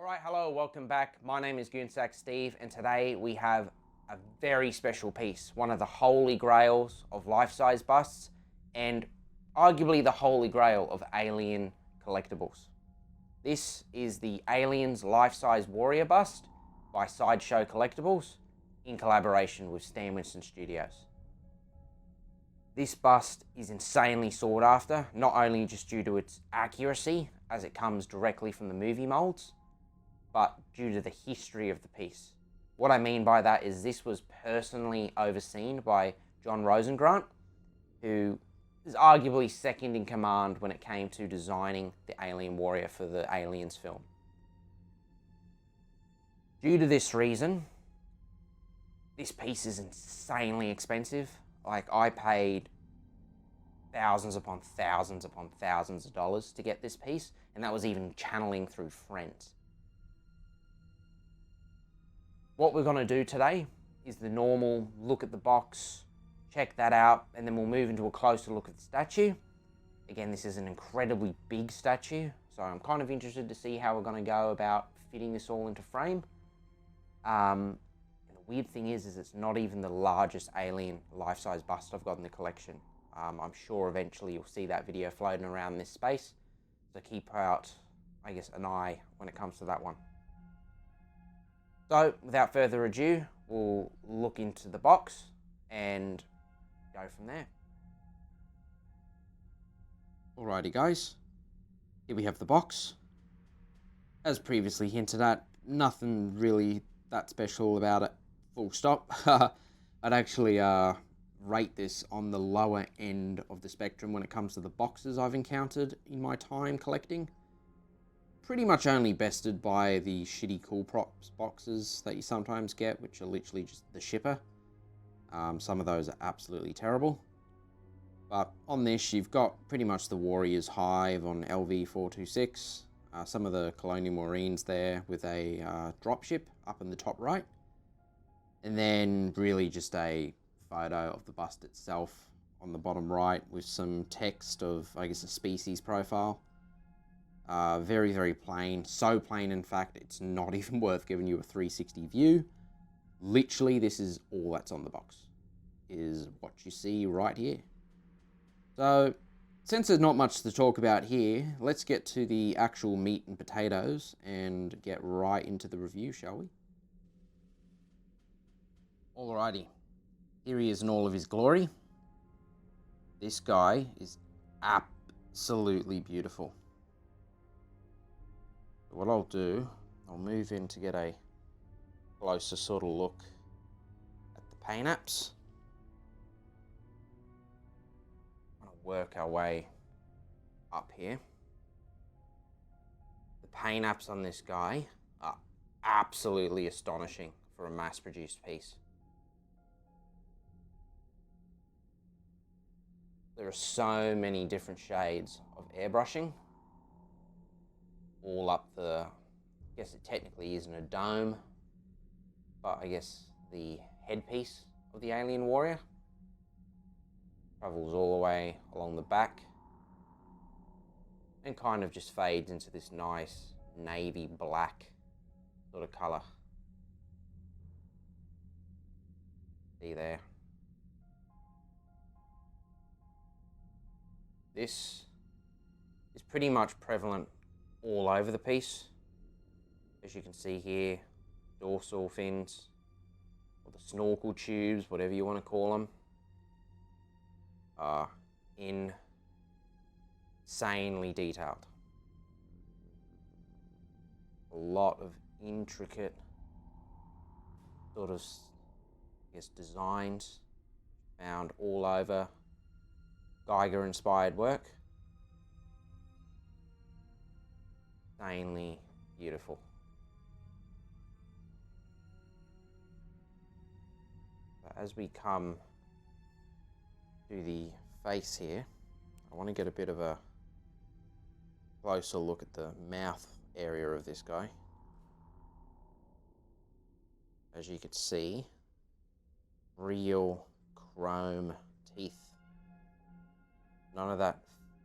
Alright, hello, welcome back. My name is Goonsack Steve, and today we have a very special piece, one of the holy grails of life-size busts, and arguably the holy grail of alien collectibles. This is the Aliens Life-Size Warrior Bust by SIDESHOW Collectibles in collaboration with Stan Winston Studios. This bust is insanely sought after, not only just due to its accuracy, as it comes directly from the movie molds, but due to the history of the piece. What I mean by that is this was personally overseen by John Rosengrant, who is arguably second in command when it came to designing the Alien Warrior for the Aliens film. Due to this reason, this piece is insanely expensive. Like, I paid thousands upon thousands upon thousands of dollars to get this piece, and that was even channeling through friends. What we're going to do today is the normal look at the box, check that out, and then we'll move into a closer look at the statue. Again, this is an incredibly big statue, so I'm kind of interested to see how we're going to go about fitting this all into frame. And the weird thing is it's not even the largest alien life-size bust I've got in the collection. I'm sure eventually you'll see that video floating around this space, so keep out, I guess, an eye when it comes to that one. So, without further ado, we'll look into the box and go from there. Alrighty guys, here we have the box. As previously hinted at, nothing really that special about it, full stop. I'd actually rate this on the lower end of the spectrum when it comes to the boxes I've encountered in my time collecting. Pretty much only bested by the shitty Cool Props boxes that you sometimes get, which are literally just the shipper. Some of those are absolutely terrible. But on this, you've got pretty much the Warriors Hive on LV426. Some of the Colonial Marines there with a dropship up in the top right. And then really just a photo of the bust itself on the bottom right with some text of, I guess, a species profile. Very, very plain. So plain, in fact, it's not even worth giving you a 360 view. Literally, this is all that's on the box, is what you see right here. So, since there's not much to talk about here, let's get to the actual meat and potatoes and get right into the review, shall we? Alrighty. Here he is in all of his glory. This guy is absolutely beautiful. What I'll do, I'll move in to get a closer sort of look at the paint apps. I'm going to work our way up here. The paint apps on this guy are absolutely astonishing for a mass-produced piece. There are so many different shades of airbrushing. All up the, I guess it technically isn't a dome, but I guess the headpiece of the Alien Warrior. Travels all the way along the back and kind of just fades into this nice navy black sort of colour. See there? This is pretty much prevalent all over the piece. As you can see here, dorsal fins, or the snorkel tubes, whatever you want to call them, are insanely detailed. A lot of intricate sort of, I guess, designs found all over Geiger inspired work. Insanely beautiful. So as we come to the face here, I want to get a bit of a closer look at the mouth area of this guy. As you can see, real chrome teeth. None of that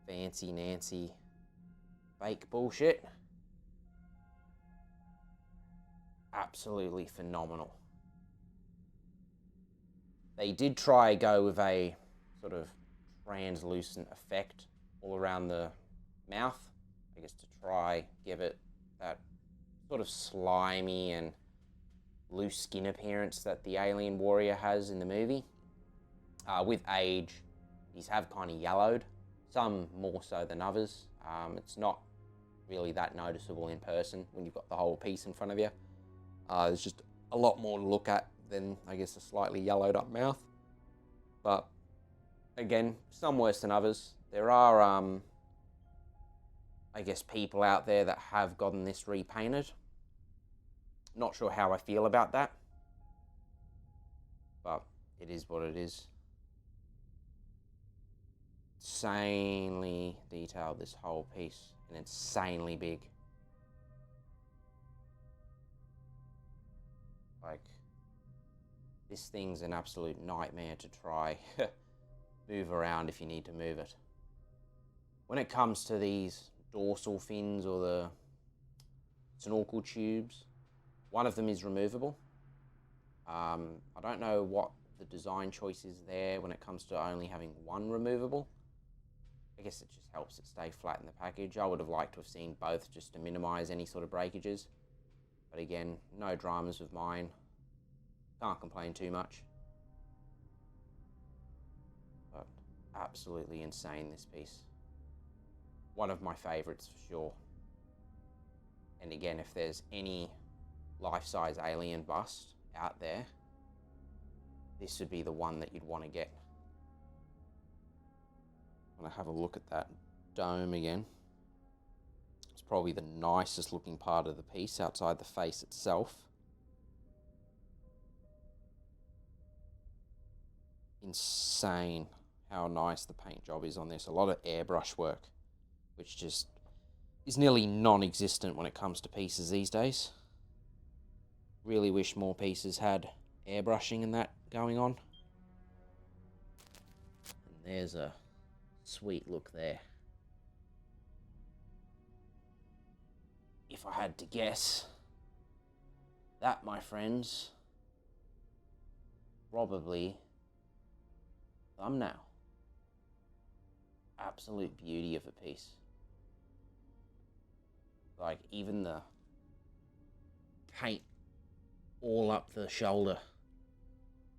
fancy Nancy fake bullshit. absolutely phenomenal. They did try go with a sort of translucent effect all around the mouth, I guess, to try give it that sort of slimy and loose skin appearance that the alien warrior has in the movie. With age, these have kind of yellowed, some more so than others. It's not really that noticeable in person when you've got the whole piece in front of you. There's just a lot more to look at than, I guess, a slightly yellowed up mouth. But again, some worse than others. There are, I guess, people out there that have gotten this repainted. Not sure how I feel about that, but it is what it is. Insanely detailed, this whole piece, and insanely big. Like, this thing's an absolute nightmare to try move around if you need to move it. When it comes to these dorsal fins or the snorkel tubes, one of them is removable. I don't know what the design choice is there when it comes to only having one removable. I guess it just helps it stay flat in the package. I would have liked to have seen both just to minimize any sort of breakages. But again, no dramas with mine. Can't complain too much. But absolutely insane, this piece. One of my favorites for sure. And again, if there's any life-size alien bust out there, this would be the one that you'd want to get. I'm going to have a look at that dome again. It's probably the nicest looking part of the piece outside the face itself. Insane how nice the paint job is on this. A lot of airbrush work, which just is nearly non-existent when it comes to pieces these days. Really wish more pieces had airbrushing and that going on. And there's a sweet look there. If I had to guess, that, my friends, probably thumbnail. Absolute beauty of a piece. Like, even the paint all up the shoulder.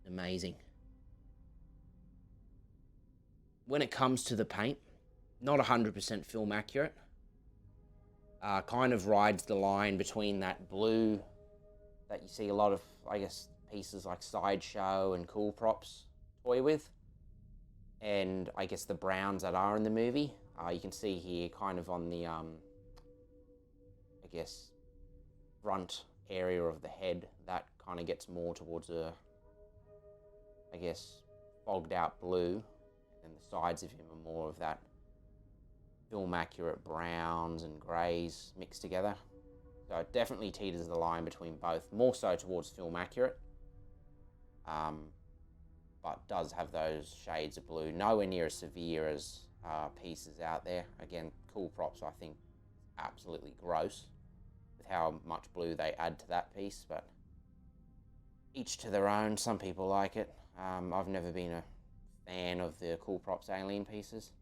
Amazing. When it comes to the paint, not 100% film accurate. Kind of rides the line between that blue that you see a lot of, I guess, pieces like Sideshow and Cool Props toy with, and I guess the browns that are in the movie. You can see here kind of on the, I guess, front area of the head, that kind of gets more towards a, I guess, fogged out blue, and the sides of him are more of that film accurate browns and greys mixed together. So it definitely teeters the line between both, more so towards film accurate, but does have those shades of blue, nowhere near as severe as pieces out there. Again, Cool Props, I think, absolutely gross with how much blue they add to that piece, but each to their own. Some people like it. I've never been a fan of the Cool Props alien pieces.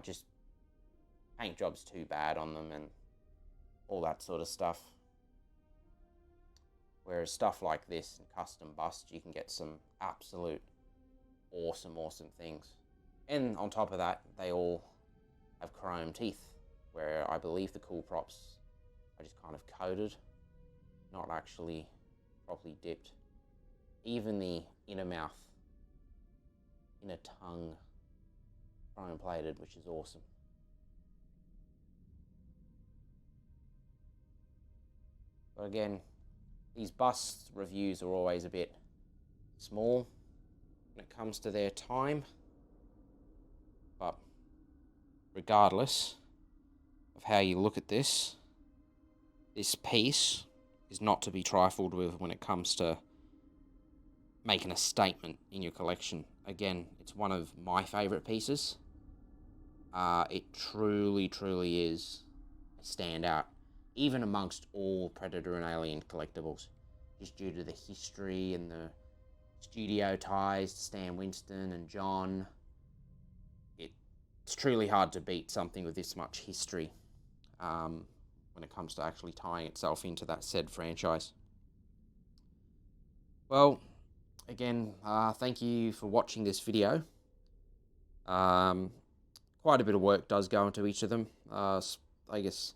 Just paint job's too bad on them and all that sort of stuff. Whereas stuff like this and custom bust, you can get some absolute awesome things. And on top of that, they all have chrome teeth, where I believe the Cool Props are just kind of coated, not actually properly dipped. Even the inner mouth, inner tongue, chrome plated, which is awesome. But again, these bust reviews are always a bit small when it comes to their time. But regardless of how you look at this piece is not to be trifled with when it comes to making a statement in your collection. Again, it's one of my favorite pieces. It truly is a standout. even amongst all Predator and Alien collectibles, just due to the history and the studio ties to Stan Winston and John. It's truly hard to beat something with this much history when it comes to actually tying itself into that said franchise. Well, again, thank you for watching this video. Quite a bit of work does go into each of them. I guess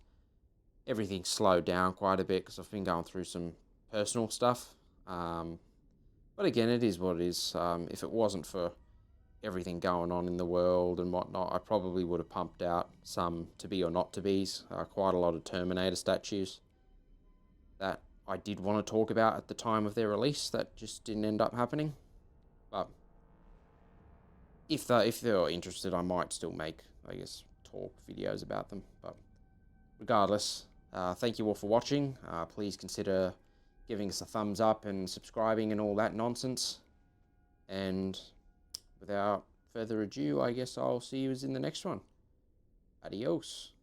everything's slowed down quite a bit because I've been going through some personal stuff. But again, it is what it is. If it wasn't for everything going on in the world and whatnot, I probably would have pumped out some to be or not to be's. Quite a lot of Terminator statues that I did want to talk about at the time of their release that just didn't end up happening. But if they're interested, I might still make, I guess, talk videos about them. But regardless, thank you all for watching. Please consider giving us a thumbs up and subscribing and all that nonsense. And without further ado, I guess I'll see you in the next one. Adios.